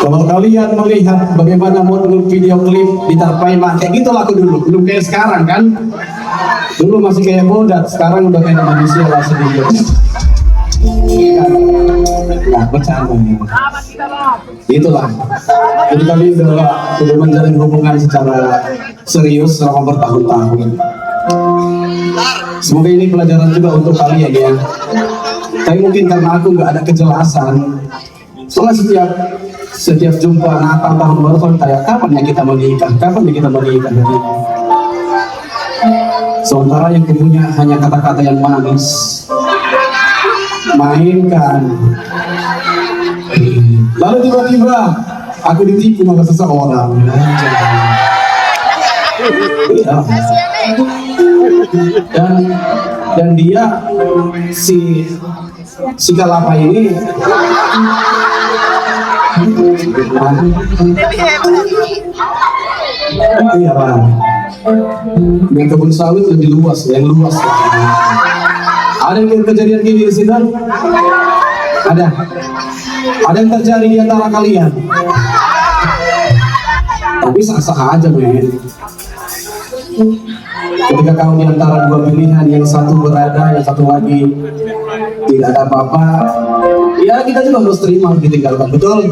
Kalau kalian melihat bagaimana modul video klip di Tarpaima, kayak gitu lah aku dulu, belum kayak sekarang kan. Dulu masih kayak bodat, sekarang udah kayak manusia lah sedikit. Nah, bercanda. Itulah. Jadi kami udah menjalin hubungan secara serius selama bertahun-tahun. Semoga ini pelajaran juga untuk kalian ya. Tapi mungkin karena aku nggak ada kejelasan. Soalnya setiap jumpa Natal tahun baru kan kayak kapan ya kita menikah, kapan ya kita menikah. Sementara yang punya hanya kata-kata yang manis, mainkan. Lalu tiba-tiba aku ditipu oleh seseorang. Dan dia si Kalapa ini iya Pak, yang kebun sawit lebih luas, yang luas. Ada yang kejadian gini di sini? Ada yang terjadi di antara kalian? Tapi sah-sah aja men. Ketika kau di antara dua pilihan, yang satu berada, yang satu lagi tidak ada apa-apa, ya kita juga harus terima ditinggalkan, betul?